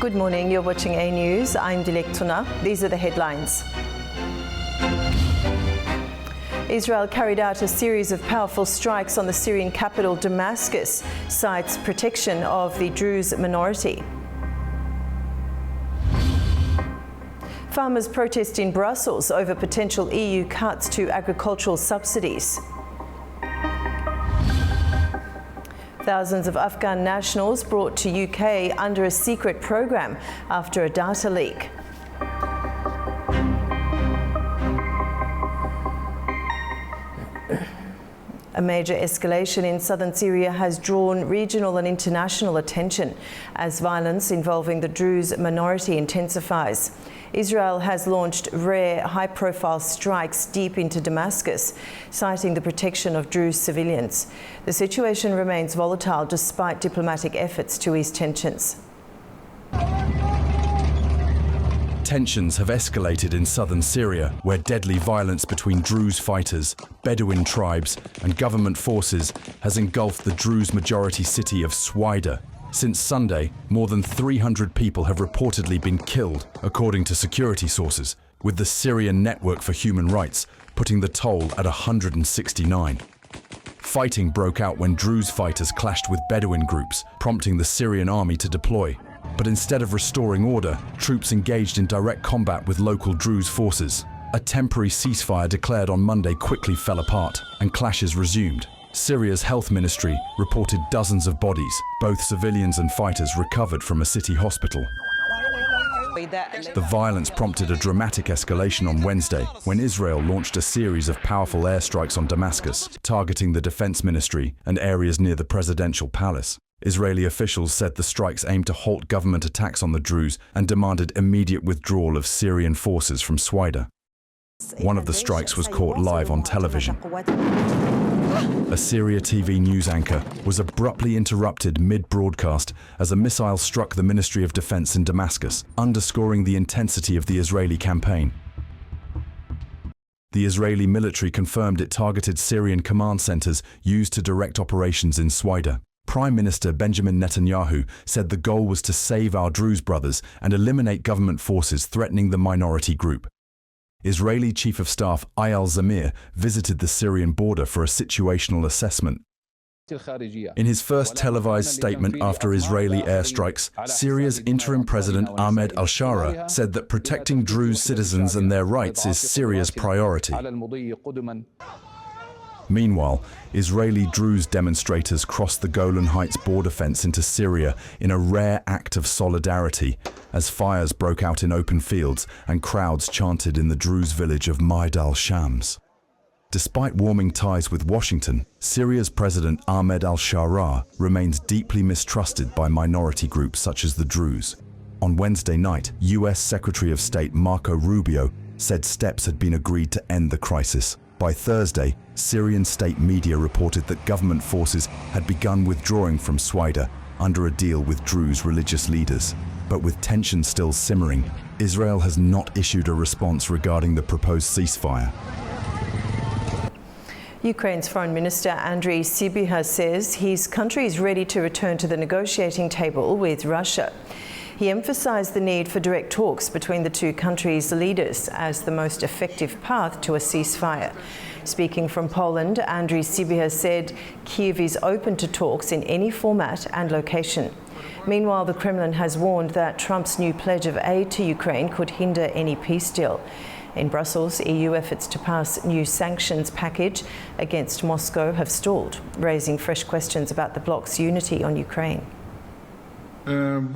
Good morning, you're watching A News. I'm Dilek Tuna. These are the headlines. Israel carried out a series of powerful strikes on the Syrian capital Damascus, cites protection of the Druze minority. Farmers protest in Brussels over potential EU cuts to agricultural subsidies. Thousands of Afghan nationals brought to UK under a secret program after a data leak. A major escalation in southern Syria has drawn regional and international attention as violence involving the Druze minority intensifies. Israel has launched rare, high-profile strikes deep into Damascus, citing the protection of Druze civilians. The situation remains volatile despite diplomatic efforts to ease tensions. Tensions have escalated in southern Syria, where deadly violence between Druze fighters, Bedouin tribes and government forces has engulfed the Druze majority city of Swaida. Since Sunday, more than 300 people have reportedly been killed, according to security sources, with the Syrian Network for Human Rights putting the toll at 169. Fighting broke out when Druze fighters clashed with Bedouin groups, prompting the Syrian army to deploy. But instead of restoring order, troops engaged in direct combat with local Druze forces. A temporary ceasefire declared on Monday quickly fell apart, and clashes resumed. Syria's health ministry reported dozens of bodies, both civilians and fighters recovered from a city hospital. The violence prompted a dramatic escalation on Wednesday when Israel launched a series of powerful airstrikes on Damascus, targeting the defense ministry and areas near the presidential palace. Israeli officials said the strikes aimed to halt government attacks on the Druze and demanded immediate withdrawal of Syrian forces from Swaida. One of the strikes was caught live on television. A Syria TV news anchor was abruptly interrupted mid-broadcast as a missile struck the Ministry of Defense in Damascus, underscoring the intensity of the Israeli campaign. The Israeli military confirmed it targeted Syrian command centers used to direct operations in Swaida. Prime Minister Benjamin Netanyahu said the goal was to save our Druze brothers and eliminate government forces threatening the minority group. Israeli Chief of Staff Eyal Zamir visited the Syrian border for a situational assessment. In his first televised statement after Israeli airstrikes, Syria's interim president Ahmed al-Shara said that protecting Druze citizens and their rights is Syria's priority. Meanwhile, Israeli Druze demonstrators crossed the Golan Heights border fence into Syria in a rare act of solidarity as fires broke out in open fields and crowds chanted in the Druze village of Maid al-Shams. Despite warming ties with Washington, Syria's President Ahmed al-Shara remains deeply mistrusted by minority groups such as the Druze. On Wednesday night, US Secretary of State Marco Rubio said steps had been agreed to end the crisis. By Thursday, Syrian state media reported that government forces had begun withdrawing from Swaida under a deal with Druze religious leaders. But with tension still simmering, Israel has not issued a response regarding the proposed ceasefire. Ukraine's Foreign Minister Andriy Sybiha says his country is ready to return to the negotiating table with Russia. He emphasised the need for direct talks between the two countries' leaders as the most effective path to a ceasefire. Speaking from Poland, Andriy Sybiha said Kyiv is open to talks in any format and location. Meanwhile, the Kremlin has warned that Trump's new pledge of aid to Ukraine could hinder any peace deal. In Brussels, EU efforts to pass new sanctions package against Moscow have stalled, raising fresh questions about the bloc's unity on Ukraine. It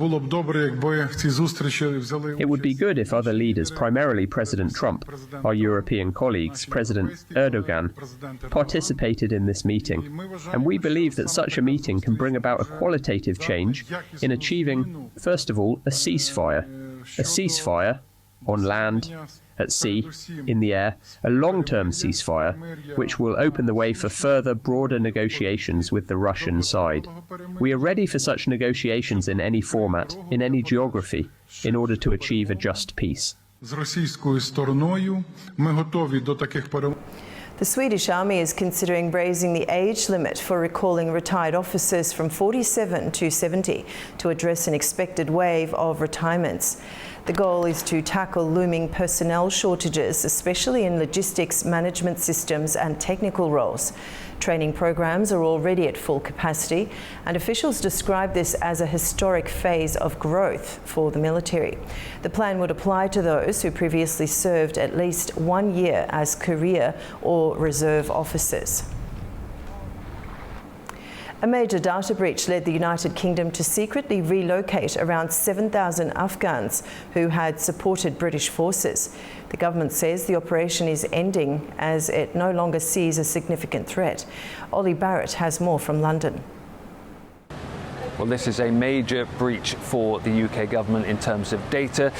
would be good if other leaders, primarily President Trump, our European colleagues, President Erdogan, participated in this meeting. And we believe that such a meeting can bring about a qualitative change in achieving, first of all, a ceasefire. A ceasefire on land, at sea, in the air, a long-term ceasefire, which will open the way for further, broader negotiations with the Russian side. We are ready for such negotiations in any format, in any geography, in order to achieve a just peace. The The Swedish Army is considering raising the age limit for recalling retired officers from 47 to 70 to address an expected wave of retirements. The goal is to tackle looming personnel shortages, especially in logistics, management systems and technical roles. Training programs are already at full capacity, and officials describe this as a historic phase of growth for the military. The plan would apply to those who previously served at least 1 year as career or reserve officers. A major data breach led the United Kingdom to secretly relocate around 7,000 Afghans who had supported British forces. The government says the operation is ending as it no longer sees a significant threat. Ollie Barrett has more from London. Well, this is a major breach for the UK government in terms of data,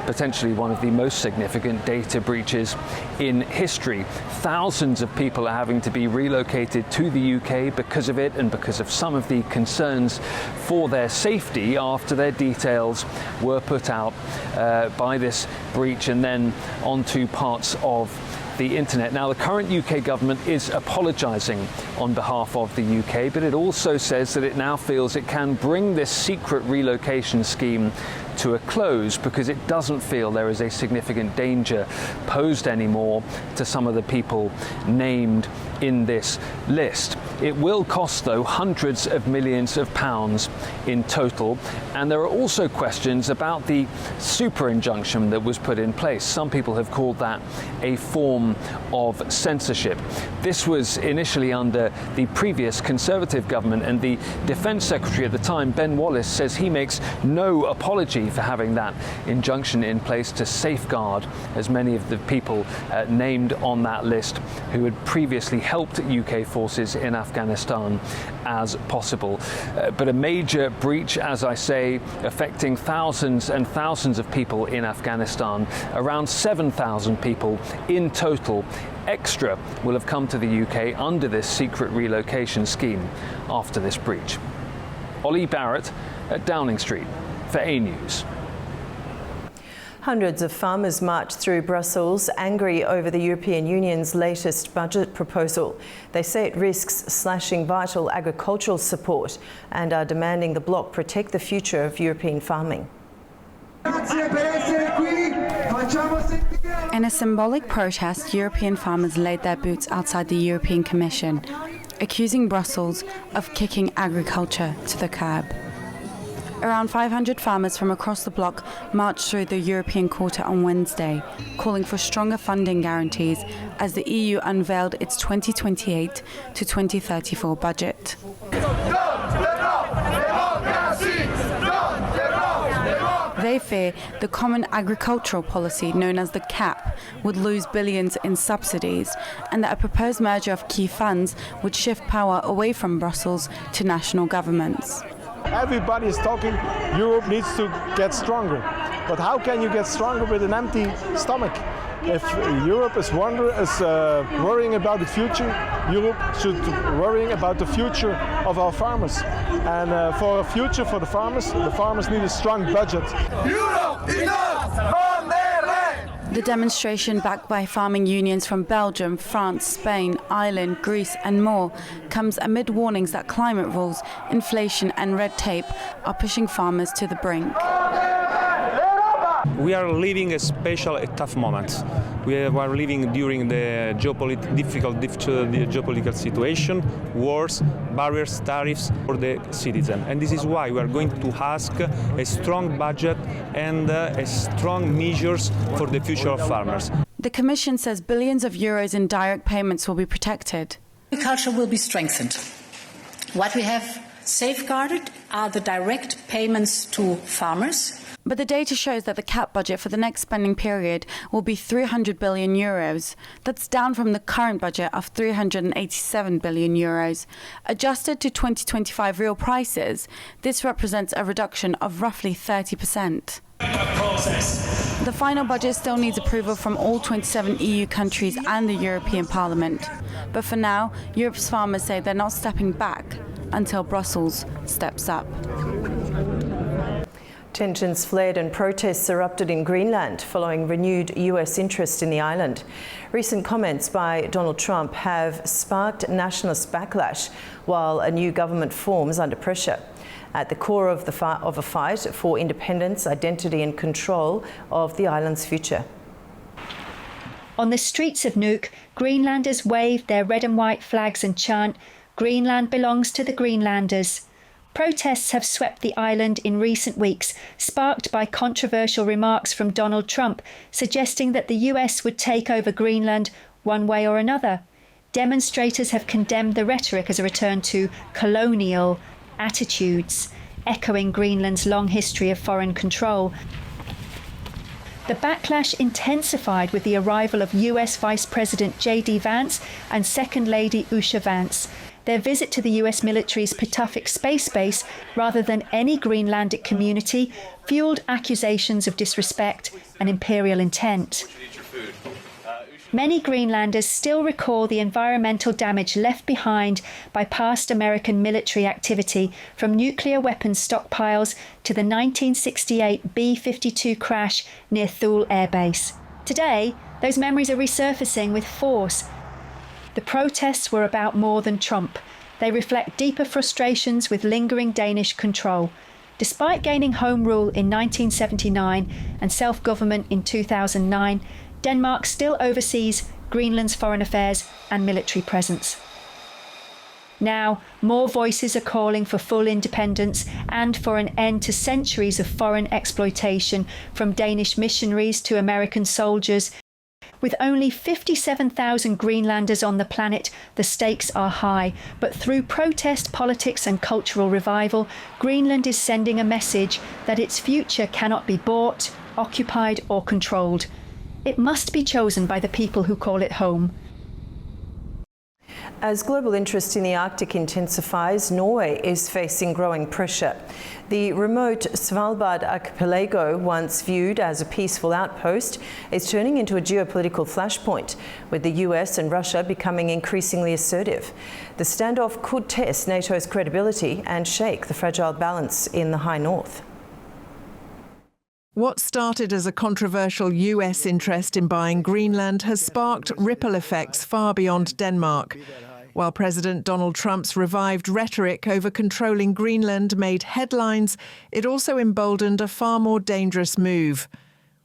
potentially one of the most significant data breaches in history. Thousands of people are having to be relocated to the UK because of it and because of some of the concerns for their safety after their details were put out by this breach and then onto parts of the internet. Now, the current UK government is apologising on behalf of the UK, but it also says that it now feels it can bring this secret relocation scheme to a close because it doesn't feel there is a significant danger posed anymore to some of the people named in this list. It will cost, though, hundreds of millions of pounds in total, and there are also questions about the super injunction that was put in place. Some people have called that a form of censorship. This was initially under the previous Conservative government, and the Defence Secretary at the time, Ben Wallace, says he makes no apology for having that injunction in place to safeguard as many of the people named on that list who had previously helped UK forces in Afghanistan as possible. But a major breach, as I say, affecting thousands and thousands of people in Afghanistan. Around 7,000 people in total extra will have come to the UK under this secret relocation scheme after this breach. Ollie Barrett at Downing Street for A News. Hundreds of farmers marched through Brussels, angry over the European Union's latest budget proposal. They say it risks slashing vital agricultural support and are demanding the bloc protect the future of European farming. In a symbolic protest, European farmers laid their boots outside the European Commission, accusing Brussels of kicking agriculture to the curb. Around 500 farmers from across the bloc marched through the European Quarter on Wednesday, calling for stronger funding guarantees as the EU unveiled its 2028 to 2034 budget. They fear the common agricultural policy, known as the CAP, would lose billions in subsidies, and that a proposed merger of key funds would shift power away from Brussels to national governments. Everybody is talking Europe needs to get stronger. But how can you get stronger with an empty stomach? If Europe is worrying about the future, Europe should be worrying about the future of our farmers. And for a future for the farmers need a strong budget. Europe enough from their land. The demonstration, backed by farming unions from Belgium, France, Spain, Ireland, Greece and more, comes amid warnings that climate rules, inflation and red tape are pushing farmers to the brink. We are living a tough moment. We are living during the difficult geopolitical situation, wars, barriers, tariffs for the citizen. And this is why we are going to ask a strong budget and strong measures for the future of farmers. The Commission says billions of euros in direct payments will be protected. Agriculture will be strengthened. What we have safeguarded are the direct payments to farmers. But the data shows that the CAP budget for the next spending period will be 300 billion euros. That's down from the current budget of 387 billion euros. Adjusted to 2025 real prices, this represents a reduction of roughly 30%. The final budget still needs approval from all 27 EU countries and the European Parliament. But for now, Europe's farmers say they're not stepping back until Brussels steps up. Tensions flared and protests erupted in Greenland following renewed US interest in the island. Recent comments by Donald Trump have sparked nationalist backlash while a new government forms under pressure. At the core of a fight for independence, identity and control of the island's future. On the streets of Nuuk, Greenlanders waved their red and white flags and chant, "Greenland belongs to the Greenlanders." Protests have swept the island in recent weeks, sparked by controversial remarks from Donald Trump, suggesting that the US would take over Greenland one way or another. Demonstrators have condemned the rhetoric as a return to colonial attitudes, echoing Greenland's long history of foreign control. The backlash intensified with the arrival of US Vice President J.D. Vance and Second Lady Usha Vance. Their visit to the US military's Pituffik space base, rather than any Greenlandic community, fueled accusations of disrespect and imperial intent. Many Greenlanders still recall the environmental damage left behind by past American military activity, from nuclear weapons stockpiles to the 1968 B-52 crash near Thule Air Base. Today, those memories are resurfacing with force. The protests were about more than Trump. They reflect deeper frustrations with lingering Danish control. Despite gaining home rule in 1979 and self-government in 2009, Denmark still oversees Greenland's foreign affairs and military presence. Now, more voices are calling for full independence and for an end to centuries of foreign exploitation, from Danish missionaries to American soldiers. With only 57,000 Greenlanders on the planet, the stakes are high. But through protest, politics and cultural revival, Greenland is sending a message that its future cannot be bought, occupied or controlled. It must be chosen by the people who call it home. As global interest in the Arctic intensifies, Norway is facing growing pressure. The remote Svalbard archipelago, once viewed as a peaceful outpost, is turning into a geopolitical flashpoint, with the US and Russia becoming increasingly assertive. The standoff could test NATO's credibility and shake the fragile balance in the high north. What started as a controversial US interest in buying Greenland has sparked ripple effects far beyond Denmark. While President Donald Trump's revived rhetoric over controlling Greenland made headlines, it also emboldened a far more dangerous move: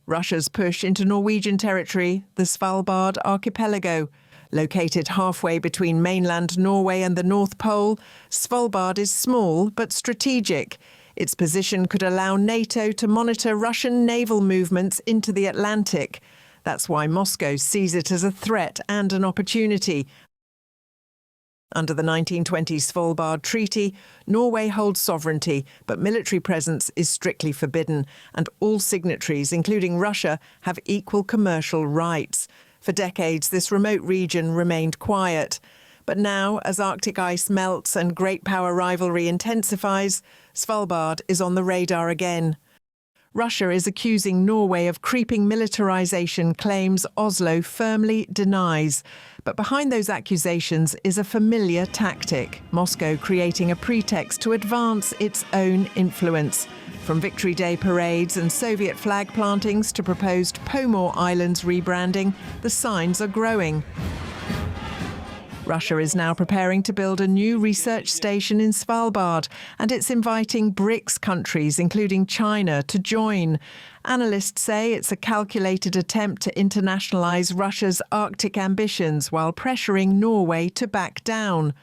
Russia's push into Norwegian territory, the Svalbard archipelago. Located halfway between mainland Norway and the North Pole, Svalbard is small but strategic. Its position could allow NATO to monitor Russian naval movements into the Atlantic. That's why Moscow sees it as a threat and an opportunity. Under the 1920 Svalbard Treaty, Norway holds sovereignty, but military presence is strictly forbidden, and all signatories, including Russia, have equal commercial rights. For decades, this remote region remained quiet. But now, as Arctic ice melts and great power rivalry intensifies, Svalbard is on the radar again. Russia is accusing Norway of creeping militarization, claims Oslo firmly denies. But behind those accusations is a familiar tactic: Moscow creating a pretext to advance its own influence. From Victory Day parades and Soviet flag plantings to proposed Pomor Islands rebranding, the signs are growing. Russia is now preparing to build a new research station in Svalbard, and it's inviting BRICS countries, including China, to join. Analysts say it's a calculated attempt to internationalize Russia's Arctic ambitions while pressuring Norway to back down.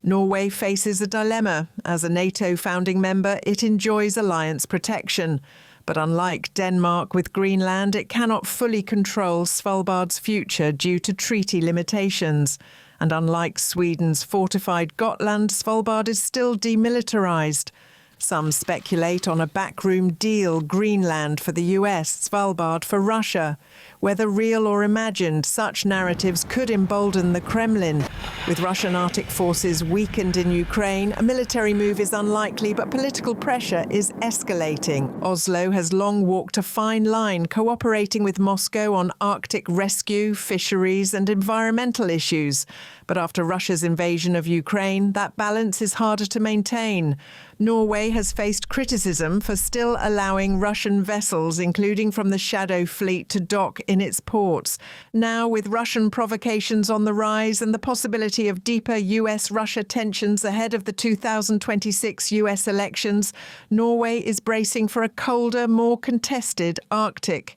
Norway faces a dilemma. As a NATO founding member, it enjoys alliance protection. But unlike Denmark with Greenland, it cannot fully control Svalbard's future due to treaty limitations. And unlike Sweden's fortified Gotland, Svalbard is still demilitarized. Some speculate on a backroom deal: Greenland for the US, Svalbard for Russia. Whether real or imagined, such narratives could embolden the Kremlin. With Russian Arctic forces weakened in Ukraine, a military move is unlikely, but political pressure is escalating. Oslo has long walked a fine line, cooperating with Moscow on Arctic rescue, fisheries and environmental issues. But after Russia's invasion of Ukraine, that balance is harder to maintain. Norway has faced criticism for still allowing Russian vessels, including from the Shadow Fleet, to dock in its ports. Now, with Russian provocations on the rise and the possibility of deeper US-Russia tensions ahead of the 2026 US elections, Norway is bracing for a colder, more contested Arctic.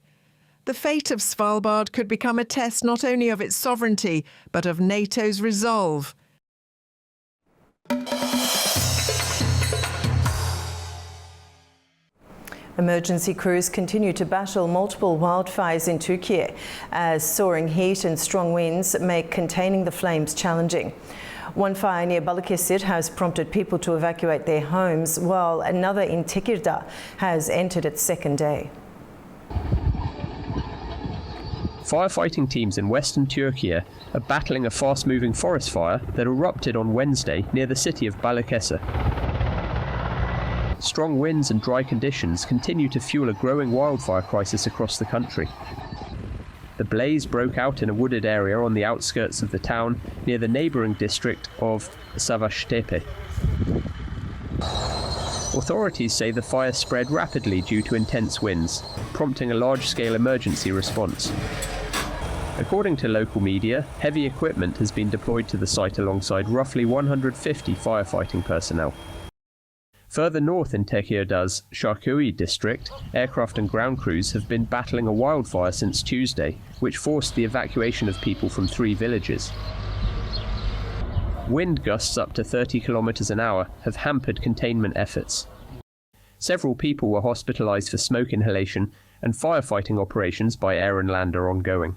The fate of Svalbard could become a test not only of its sovereignty, but of NATO's resolve. Emergency crews continue to battle multiple wildfires in Turkey as soaring heat and strong winds make containing the flames challenging. One fire near Balıkesir has prompted people to evacuate their homes, while another in Tekirdağ has entered its second day. Firefighting teams in western Turkey are battling a fast-moving forest fire that erupted on Wednesday near the city of Balıkesir. Strong winds and dry conditions continue to fuel a growing wildfire crisis across the country. The blaze broke out in a wooded area on the outskirts of the town near the neighbouring district of Savaştepe. Authorities say the fire spread rapidly due to intense winds, prompting a large-scale emergency response. According to local media, heavy equipment has been deployed to the site alongside roughly 150 firefighting personnel. Further north in Tekirdağ's Şarköy district, aircraft and ground crews have been battling a wildfire since Tuesday, which forced the evacuation of people from 3 villages. Wind gusts up to 30 kilometers an hour have hampered containment efforts. Several people were hospitalized for smoke inhalation, and firefighting operations by air and land are ongoing.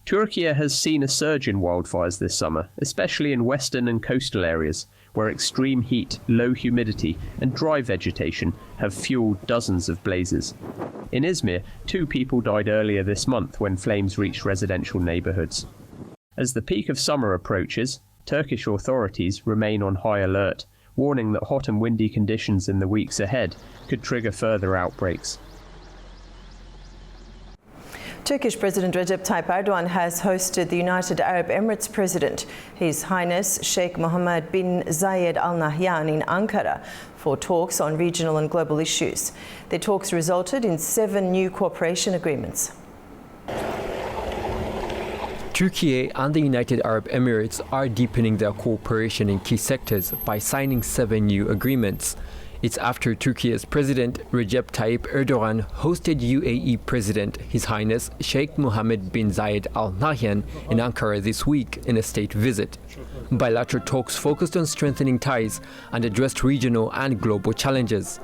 Turkey has seen a surge in wildfires this summer, especially in western and coastal areas, where extreme heat, low humidity and dry vegetation have fueled dozens of blazes. In Izmir, 2 people died earlier this month when flames reached residential neighbourhoods. As the peak of summer approaches, Turkish authorities remain on high alert, warning that hot and windy conditions in the weeks ahead could trigger further outbreaks. Turkish President Recep Tayyip Erdogan has hosted the United Arab Emirates President, His Highness Sheikh Mohammed bin Zayed Al Nahyan, in Ankara for talks on regional and global issues. Their talks resulted in 7 new cooperation agreements. Turkey and the United Arab Emirates are deepening their cooperation in key sectors by signing 7 new agreements. It's after Turkey's President Recep Tayyip Erdogan hosted UAE President His Highness Sheikh Mohammed bin Zayed Al Nahyan in Ankara this week in a state visit. Bilateral talks focused on strengthening ties and addressed regional and global challenges.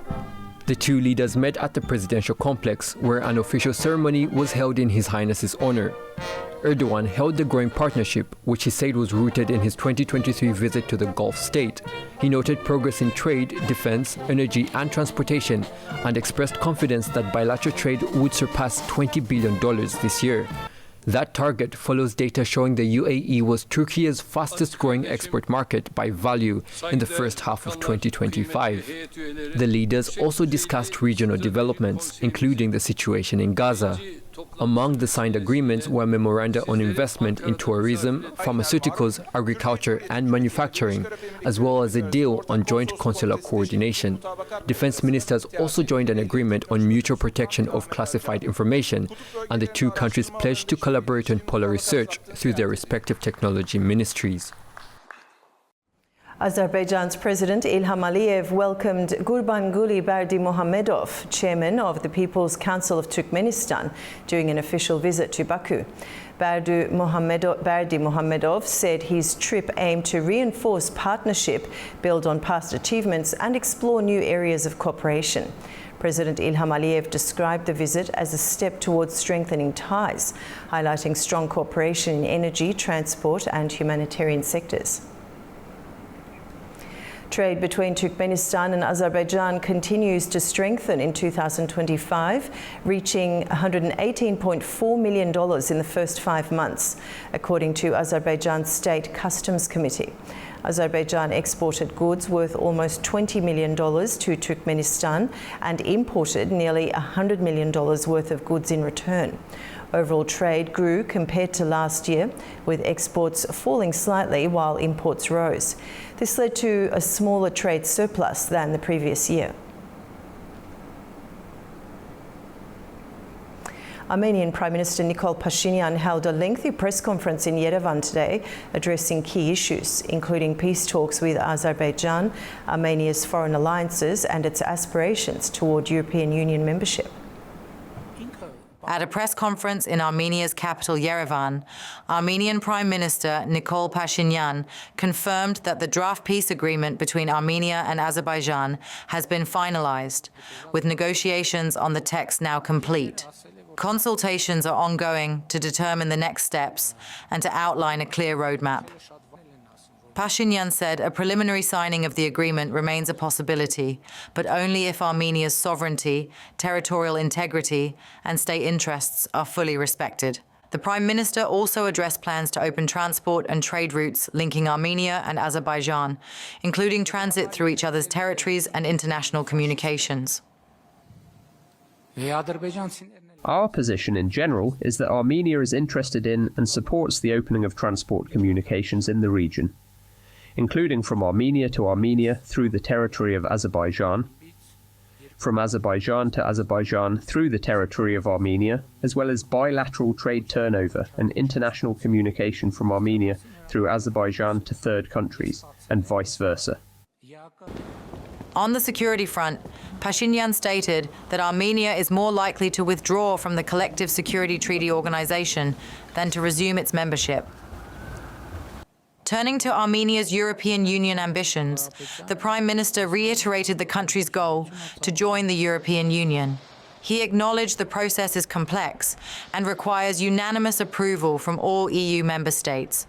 The 2 leaders met at the presidential complex, where an official ceremony was held in His Highness's honor. Erdogan held the growing partnership, which he said was rooted in his 2023 visit to the Gulf state. He noted progress in trade, defense, energy and transportation, and expressed confidence that bilateral trade would surpass $20 billion this year. That target follows data showing the UAE was Turkey's fastest growing export market by value in the first half of 2025. The leaders also discussed regional developments, including the situation in Gaza. Among the signed agreements were memoranda on investment in tourism, pharmaceuticals, agriculture and manufacturing, as well as a deal on joint consular coordination. Defense ministers also joined an agreement on mutual protection of classified information, and the 2 countries pledged to collaborate on polar research through their respective technology ministries. Azerbaijan's President Ilham Aliyev welcomed Gurbanguly Berdimuhamedov, chairman of the People's Council of Turkmenistan, during an official visit to Baku. Berdimuhamedov said his trip aimed to reinforce partnership, build on past achievements and explore new areas of cooperation. President Ilham Aliyev described the visit as a step towards strengthening ties, highlighting strong cooperation in energy, transport and humanitarian sectors. Trade between Turkmenistan and Azerbaijan continues to strengthen in 2025, reaching $118.4 million in the first 5 months, according to Azerbaijan's State Customs Committee. Azerbaijan exported goods worth almost $20 million to Turkmenistan and imported nearly $100 million worth of goods in return. Overall trade grew compared to last year, with exports falling slightly while imports rose. This led to a smaller trade surplus than the previous year. Armenian Prime Minister Nikol Pashinyan held a lengthy press conference in Yerevan today, addressing key issues, including peace talks with Azerbaijan, Armenia's foreign alliances, and its aspirations toward European Union membership. At a press conference in Armenia's capital, Yerevan, Armenian Prime Minister Nikol Pashinyan confirmed that the draft peace agreement between Armenia and Azerbaijan has been finalized, with negotiations on the text now complete. Consultations are ongoing to determine the next steps and to outline a clear roadmap. Pashinyan said a preliminary signing of the agreement remains a possibility, but only if Armenia's sovereignty, territorial integrity, and state interests are fully respected. The Prime Minister also addressed plans to open transport and trade routes linking Armenia and Azerbaijan, including transit through each other's territories and international communications. Our position in general is that Armenia is interested in and supports the opening of transport communications in the region, including from Armenia to Armenia through the territory of Azerbaijan, from Azerbaijan to Azerbaijan through the territory of Armenia, as well as bilateral trade turnover and international communication from Armenia through Azerbaijan to third countries, and vice versa. On the security front, Pashinyan stated that Armenia is more likely to withdraw from the Collective Security Treaty Organization than to resume its membership. Turning to Armenia's European Union ambitions, the Prime Minister reiterated the country's goal to join the European Union. He acknowledged the process is complex and requires unanimous approval from all EU member states.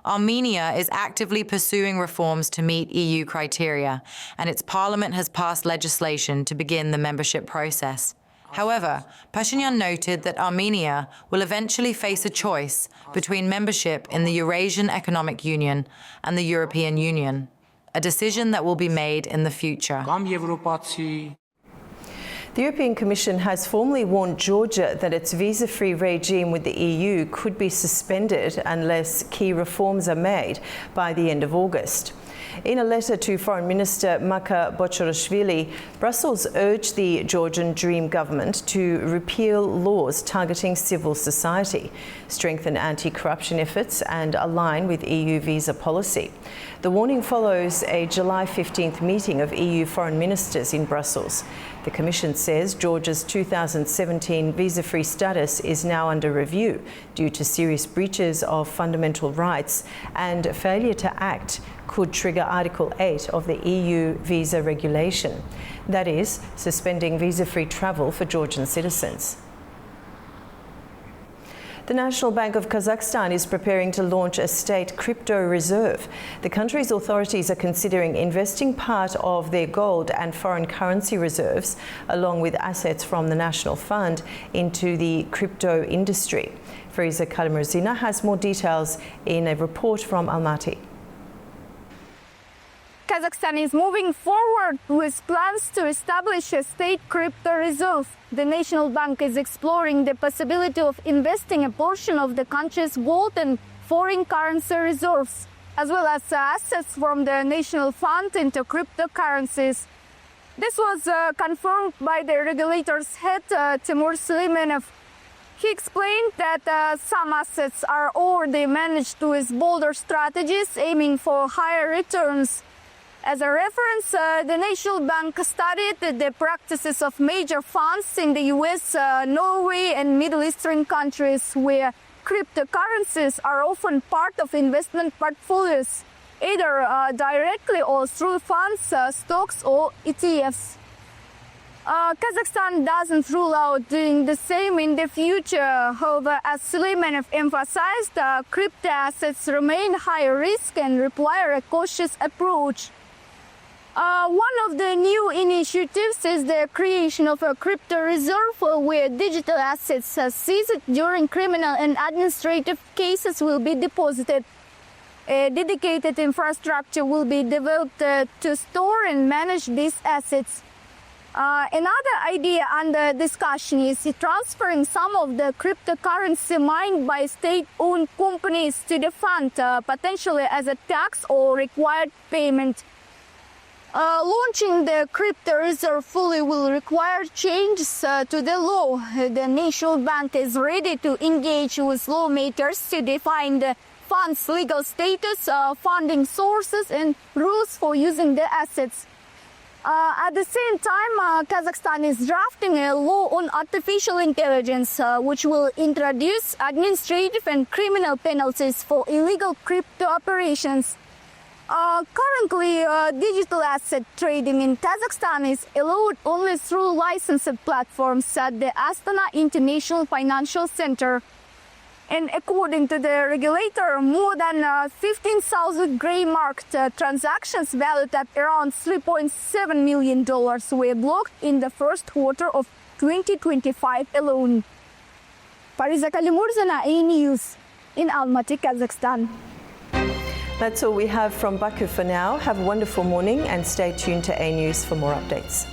Armenia is actively pursuing reforms to meet EU criteria, and its parliament has passed legislation to begin the membership process. However, Pashinyan noted that Armenia will eventually face a choice between membership in the Eurasian Economic Union and the European Union, a decision that will be made in the future. The European Commission has formally warned Georgia that its visa-free regime with the EU could be suspended unless key reforms are made by the end of August. In a letter to Foreign Minister Maka Bochorashvili, Brussels urged the Georgian Dream government to repeal laws targeting civil society, strengthen anti-corruption efforts and align with EU visa policy. The warning follows a July 15th meeting of EU foreign ministers in Brussels. The Commission says Georgia's 2017 visa-free status is now under review due to serious breaches of fundamental rights, and failure to act could trigger Article 8 of the EU visa regulation. That is, suspending visa-free travel for Georgian citizens. The National Bank of Kazakhstan is preparing to launch a state crypto reserve. The country's authorities are considering investing part of their gold and foreign currency reserves, along with assets from the National Fund, into the crypto industry. Fariza Kalimurzina has more details in a report from Almaty. Kazakhstan is moving forward with plans to establish a state crypto reserve. The National Bank is exploring the possibility of investing a portion of the country's gold and foreign currency reserves, as well as assets from the National Fund into cryptocurrencies. This was confirmed by the regulator's head, Timur Süleymanov. He explained that some assets are already managed with bolder strategies aiming for higher returns. As a reference, the National Bank studied the practices of major funds in the US, Norway, and Middle Eastern countries, where cryptocurrencies are often part of investment portfolios, either directly or through funds, stocks, or ETFs. Kazakhstan doesn't rule out doing the same in the future. However, as Suleimanov emphasized, crypto assets remain high risk and require a cautious approach. One of the new initiatives is the creation of a crypto reserve where digital assets seized during criminal and administrative cases will be deposited. A dedicated infrastructure will be developed to store and manage these assets. Another idea under discussion is transferring some of the cryptocurrency mined by state-owned companies to the fund, potentially as a tax or required payment. Launching the crypto reserve fully will require changes to the law. The National Bank is ready to engage with lawmakers to define the fund's legal status, funding sources, and rules for using the assets. At the same time, Kazakhstan is drafting a law on artificial intelligence, which will introduce administrative and criminal penalties for illegal crypto operations. Currently, digital asset trading in Kazakhstan is allowed only through licensed platforms at the Astana International Financial Center. And according to the regulator, more than 15,000 grey-marked transactions valued at around $3.7 million were blocked in the first quarter of 2025 alone. Fariza Kalimurzana, A News, in Almaty, Kazakhstan. That's all we have from Baku for now. Have a wonderful morning and stay tuned to A News for more updates.